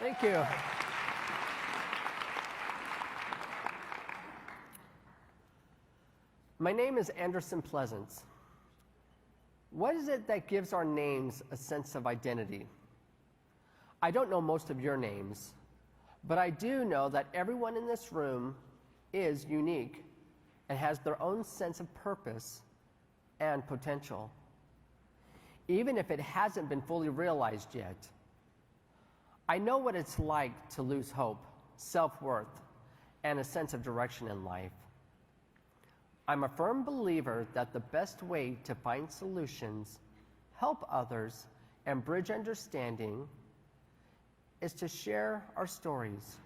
Thank you. My name is Anderson Pleasants. What is it that gives our names a sense of identity? I don't know most of your names, but I do know that everyone in this room is unique and has their own sense of purpose and potential, even if it hasn't been fully realized yet. I know what it's like to lose hope, self-worth, and a sense of direction in life. I'm a firm believer that the best way to find solutions, help others, and bridge understanding is to share our stories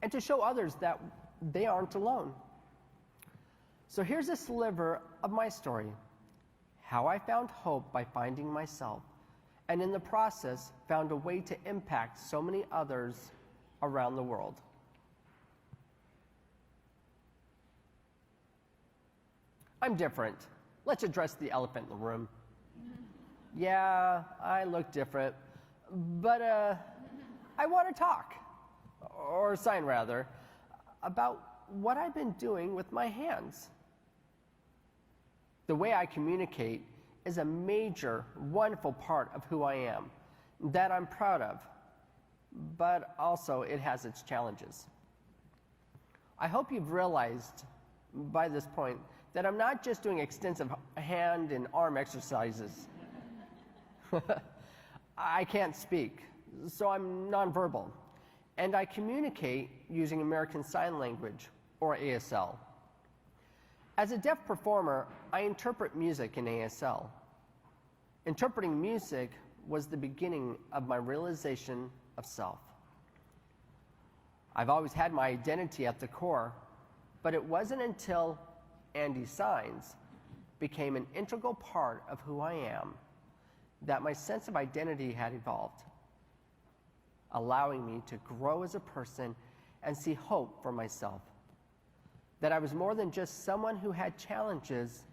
and to show others that they aren't alone. So here's a sliver of my story, how I found hope by finding myself, and in the process found a way to impact so many others around the world. I'm different. Let's address the elephant in the room. Yeah, I look different, but I want to talk, or sign rather, about what I've been doing with my hands. The way I communicate is a major, wonderful part of who I am, that I'm proud of, but also it has its challenges. I hope you've realized by this point that I'm not just doing extensive hand and arm exercises. I can't speak, so I'm nonverbal, and I communicate using American Sign Language, or ASL. As a deaf performer, I interpret music in ASL. Interpreting music was the beginning of my realization of self. I've always had my identity at the core, but it wasn't until Andy Signs became an integral part of who I am that my sense of identity had evolved, allowing me to grow as a person and see hope for myself, that I was more than just someone who had challenges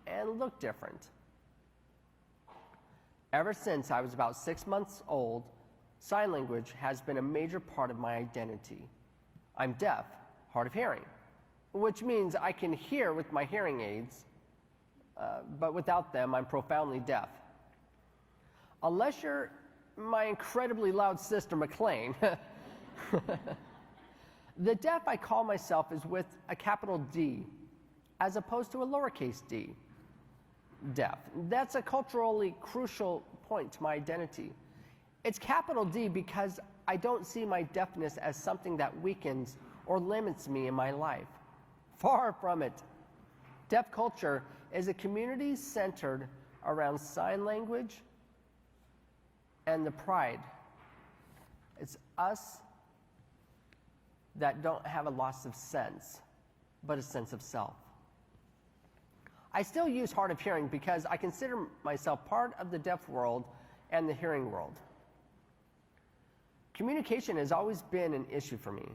and looked different. Ever since I was about 6 months old, sign language has been a major part of my identity. I'm deaf, hard of hearing, which means I can hear with my hearing aids, but without them, I'm profoundly deaf. Unless you're my incredibly loud sister, McLean. The deaf I call myself is with a capital D, as opposed to a lowercase d. Deaf. That's a culturally crucial point to my identity. It's capital D because I don't see my deafness as something that weakens or limits me in my life. Far from it. Deaf culture is a community centered around sign language and the pride. It's us that don't have a loss of sense, but a sense of self. I still use hard of hearing because I consider myself part of the deaf world and the hearing world. Communication has always been an issue for me.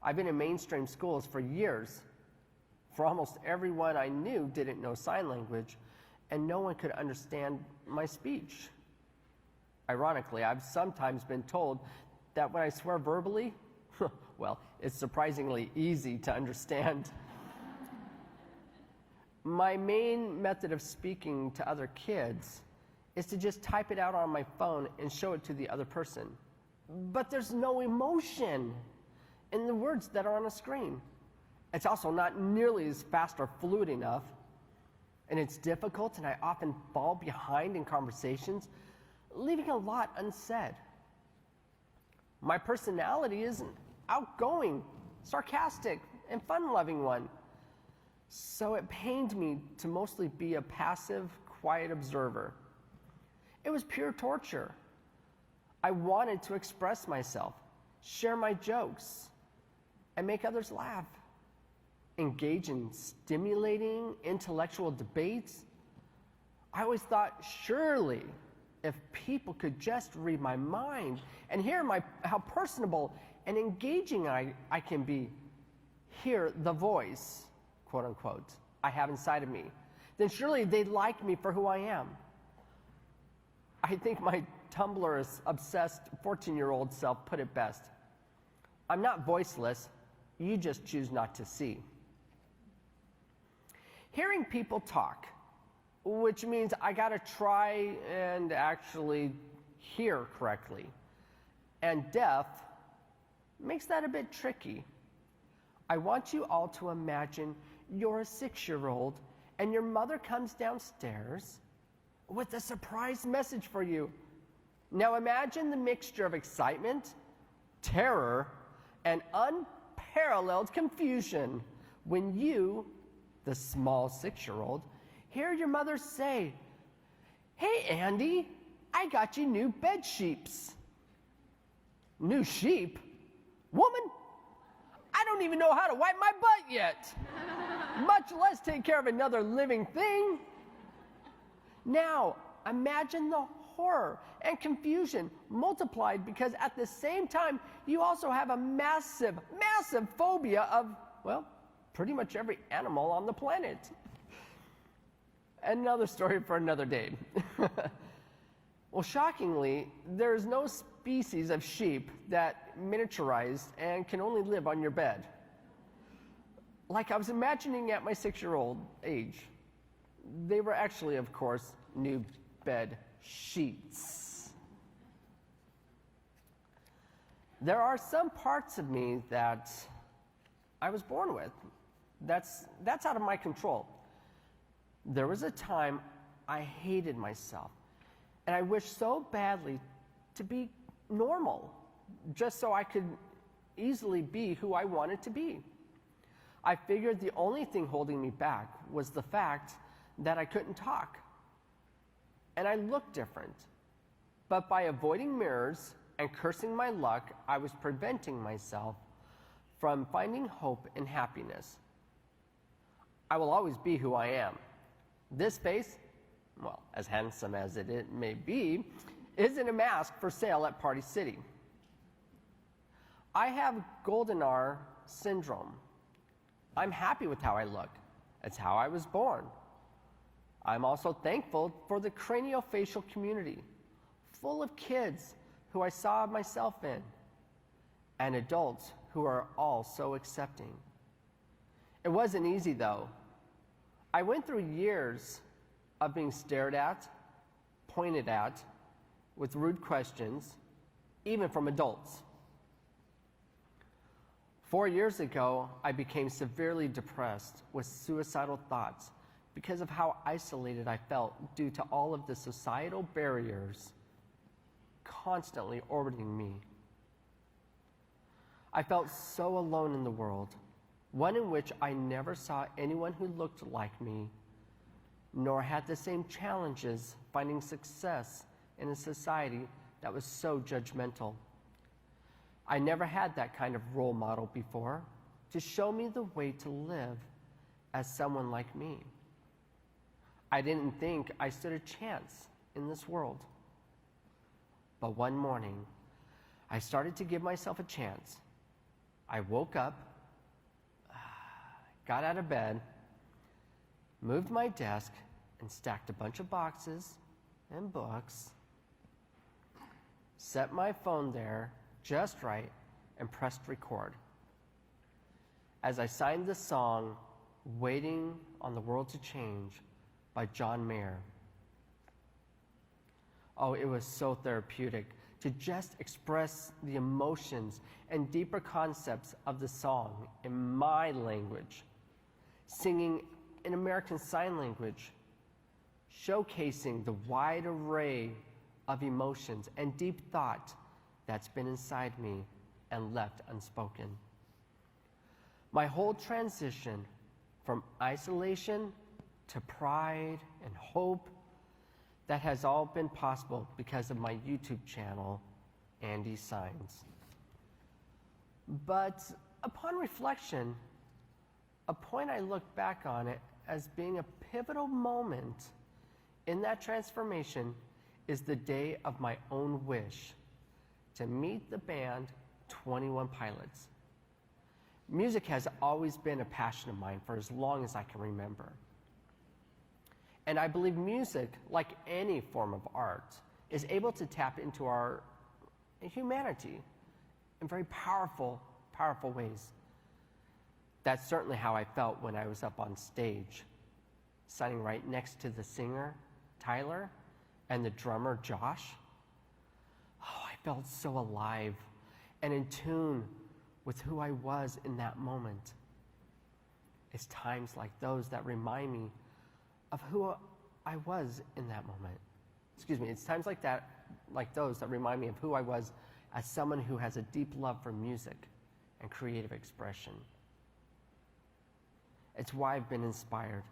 I've been in mainstream schools for years. For almost everyone I knew didn't know sign language, and no one could understand my speech. Ironically, I've sometimes been told that when I swear verbally, well, it's surprisingly easy to understand. My main method of speaking to other kids is to just type it out on my phone and show it to the other person. But there's no emotion in the words that are on a screen. It's also not nearly as fast or fluid enough, and it's difficult, and I often fall behind in conversations, leaving a lot unsaid. My personality is an outgoing, sarcastic, and fun-loving one, so it pained me to mostly be a passive, quiet observer. It was pure torture. I wanted to express myself, share my jokes, and make others laugh, engage in stimulating intellectual debates. I always thought, surely, if people could just read my mind and hear how personable and engaging I can be, hear the voice, quote unquote, I have inside of me, then surely they'd like me for who I am. I think my Tumblr-obsessed 14-year-old self put it best. I'm not voiceless, you just choose not to see. Hearing people talk, which means I gotta try and actually hear correctly. And deaf makes that a bit tricky. I want you all to imagine you're a 6-year-old and your mother comes downstairs with a surprise message for you. Now imagine the mixture of excitement, terror, and unparalleled confusion when you, the small 6-year-old, hear your mother say, "Hey Andy, I got you new bed sheets." New sheep? Woman, I don't even know how to wipe my butt yet, much less take care of another living thing. Now, imagine the horror and confusion multiplied because at the same time, you also have a massive, massive phobia of, well, pretty much every animal on the planet. Another story for another day. Well, shockingly, there's no species of sheep that miniaturized and can only live on your bed. Like I was imagining at my 6-year-old age, they were actually, of course, new bed sheets. There are some parts of me that I was born with. That's out of my control. There was a time I hated myself, and I wished so badly to be normal, just so I could easily be who I wanted to be. I figured the only thing holding me back was the fact that I couldn't talk. And I looked different. But by avoiding mirrors and cursing my luck, I was preventing myself from finding hope and happiness. I will always be who I am. This face, well, as handsome as it may be, isn't a mask for sale at Party City. I have Goldenar syndrome. I'm happy with how I look. It's how I was born. I'm also thankful for the craniofacial community, full of kids who I saw myself in, and adults who are all so accepting. It wasn't easy, though. I went through years of being stared at, pointed at, with rude questions, even from adults. 4 years ago, I became severely depressed with suicidal thoughts because of how isolated I felt due to all of the societal barriers constantly orbiting me. I felt so alone in the world, one in which I never saw anyone who looked like me, nor had the same challenges finding success in a society that was so judgmental. I never had that kind of role model before to show me the way to live as someone like me. I didn't think I stood a chance in this world. But one morning, I started to give myself a chance. I woke up, got out of bed, moved my desk, and stacked a bunch of boxes and books, set my phone there just right, and pressed record. As I signed the song, Waiting on the World to Change by John Mayer. Oh, it was so therapeutic to just express the emotions and deeper concepts of the song in my language, singing in American Sign Language, showcasing the wide array of emotions and deep thought that's been inside me and left unspoken. My whole transition from isolation to pride and hope, that has all been possible because of my YouTube channel, Andy Signs. But upon reflection, a point I look back on it as being a pivotal moment in that transformation is the day of my own wish to meet the band 21 Pilots. Music has always been a passion of mine for as long as I can remember. And I believe music, like any form of art, is able to tap into our humanity in very powerful, powerful ways. That's certainly how I felt when I was up on stage, sitting right next to the singer, Tyler, and the drummer, Josh. Oh, I felt so alive and in tune with who I was in that moment. It's times like those that remind me of who I was in that moment. It's times like those that remind me of who I was as someone who has a deep love for music and creative expression. It's why I've been inspired,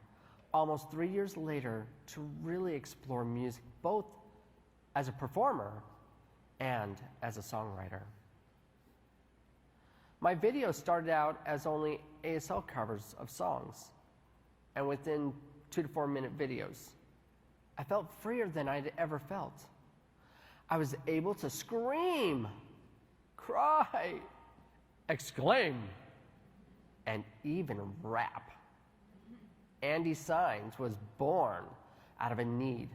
almost 3 years later, to really explore music, both as a performer and as a songwriter. My videos started out as only ASL covers of songs, and within 2 to 4 minute videos, I felt freer than I'd ever felt. I was able to scream, cry, exclaim, and even rap. Andy Signs was born out of a need.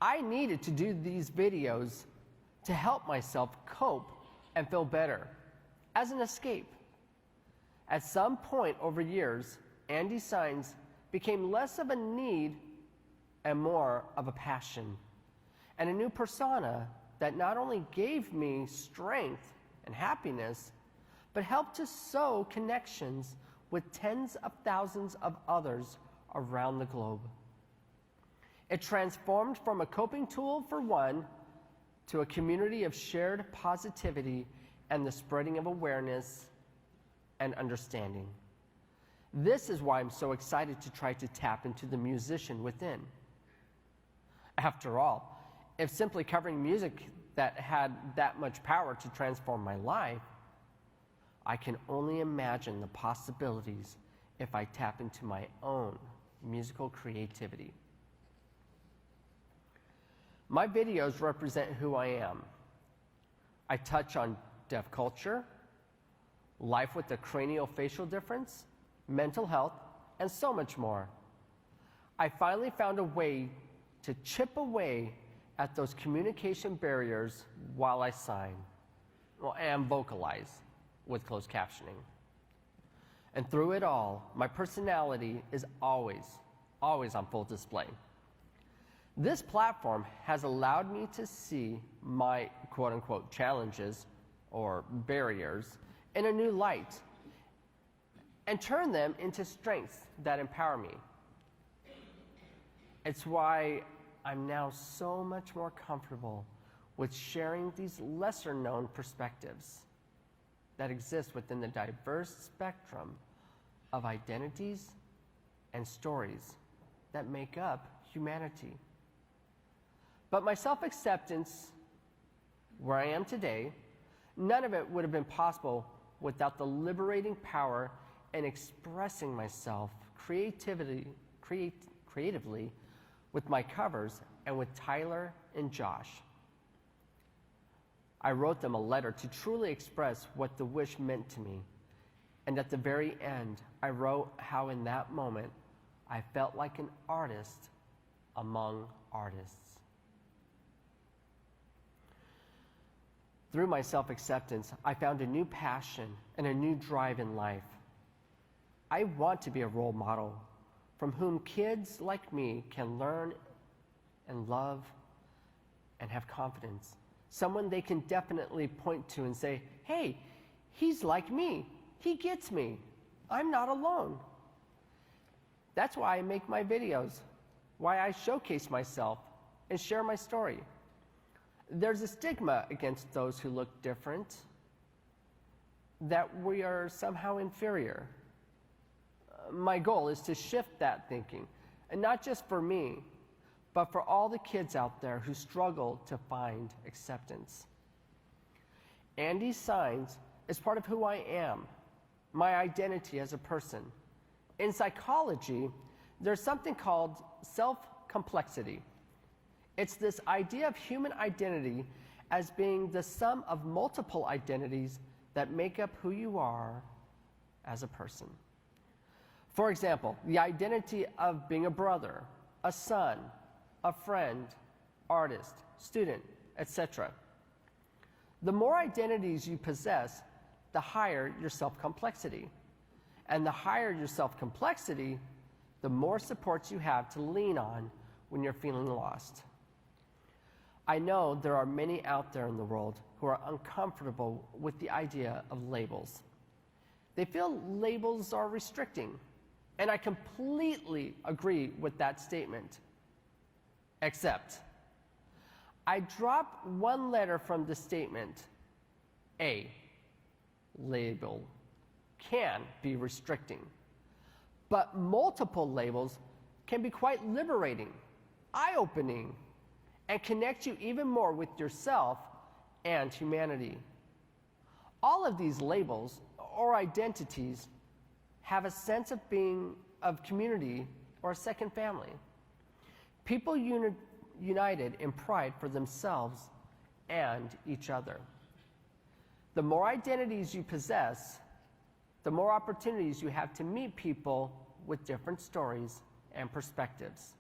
I needed to do these videos to help myself cope and feel better, as an escape. At some point over years, Andy Signs became less of a need and more of a passion, and a new persona that not only gave me strength and happiness, but helped to sow connections with tens of thousands of others around the globe. It transformed from a coping tool for one to a community of shared positivity and the spreading of awareness and understanding. This is why I'm so excited to try to tap into the musician within. After all, if simply covering music that had that much power to transform my life, I can only imagine the possibilities if I tap into my own musical creativity. My videos represent who I am. I touch on deaf culture, life with a craniofacial difference, mental health, and so much more. I finally found a way to chip away at those communication barriers while I sign, and vocalize with closed captioning. And through it all, my personality is always on full display. This platform has allowed me to see my quote-unquote challenges or barriers in a new light and turn them into strengths that empower me. It's why I'm now so much more comfortable with sharing these lesser-known perspectives that exist within the diverse spectrum of identities and stories that make up humanity. But my self-acceptance, where I am today, none of it would have been possible without the liberating power in expressing myself creatively with my covers and with Tyler and Josh. I wrote them a letter to truly express what the wish meant to me. And at the very end, I wrote how in that moment, I felt like an artist among artists. Through my self-acceptance, I found a new passion and a new drive in life. I want to be a role model from whom kids like me can learn and love and have confidence. Someone they can definitely point to and say, hey, he's like me. He gets me. I'm not alone. That's why I make my videos, why I showcase myself and share my story. There's a stigma against those who look different, that we are somehow inferior. My goal is to shift that thinking, and not just for me, but for all the kids out there who struggle to find acceptance. Andy Signs is part of who I am, my identity as a person. In psychology, there's something called self-complexity. It's this idea of human identity as being the sum of multiple identities that make up who you are as a person. For example, the identity of being a brother, a son, a friend, artist, student, etc. The more identities you possess, the higher your self-complexity. And the higher your self-complexity, the more supports you have to lean on when you're feeling lost. I know there are many out there in the world who are uncomfortable with the idea of labels. They feel labels are restricting, and I completely agree with that statement. Except, I drop one letter from the statement. A label can be restricting, but multiple labels can be quite liberating, eye-opening, and connect you even more with yourself and humanity. All of these labels or identities have a sense of being of community or a second family. People united in pride for themselves and each other. The more identities you possess, the more opportunities you have to meet people with different stories and perspectives.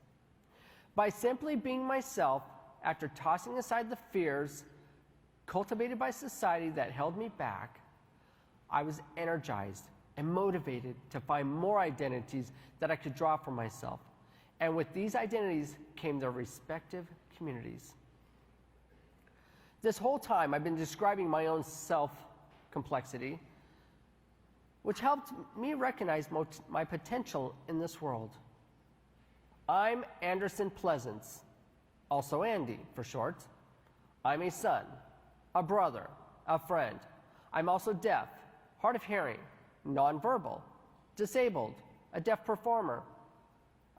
By simply being myself, after tossing aside the fears cultivated by society that held me back, I was energized and motivated to find more identities that I could draw for myself. And with these identities came their respective communities. This whole time I've been describing my own self-complexity, which helped me recognize my potential in this world. I'm Anderson Pleasants, also Andy for short. I'm a son, a brother, a friend. I'm also deaf, hard of hearing, nonverbal, disabled, a deaf performer,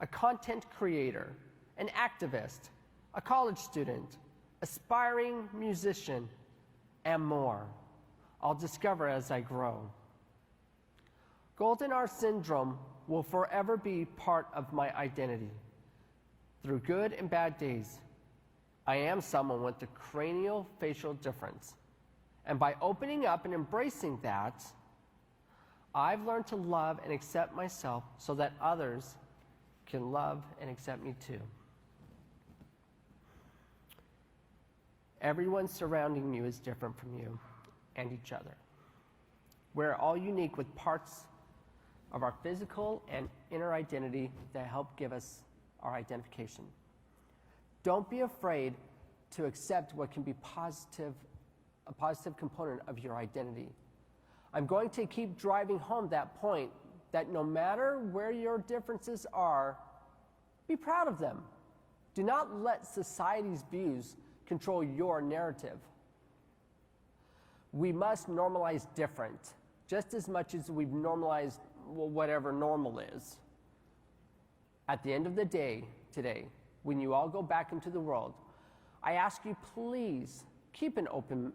a content creator, an activist, a college student, aspiring musician, and more. I'll discover as I grow. Golden hour syndrome will forever be part of my identity. Through good and bad days, I am someone with a cranial facial difference. And by opening up and embracing that, I've learned to love and accept myself so that others can love and accept me too. Everyone surrounding you is different from you and each other. We're all unique with parts of our physical and inner identity that help give us our identification. Don't be afraid to accept what can be a positive component of your identity. I'm going to keep driving home that point that no matter where your differences are, be proud of them. Do not let society's views control your narrative. We must normalize different, just as much as we've normalized whatever normal is. At the end of the day, today, when you all go back into the world, I ask you, please keep an open,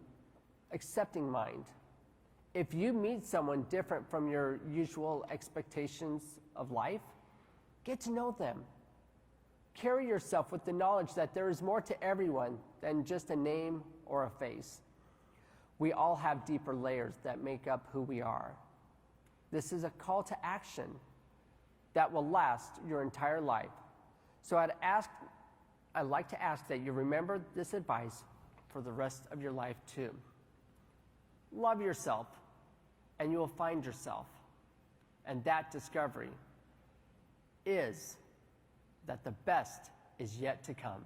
accepting mind. If you meet someone different from your usual expectations of life, get to know them. Carry yourself with the knowledge that there is more to everyone than just a name or a face. We all have deeper layers that make up who we are. This is a call to action that will last your entire life. So I'd like to ask that you remember this advice for the rest of your life too. Love yourself, and you will find yourself. And that discovery is that the best is yet to come.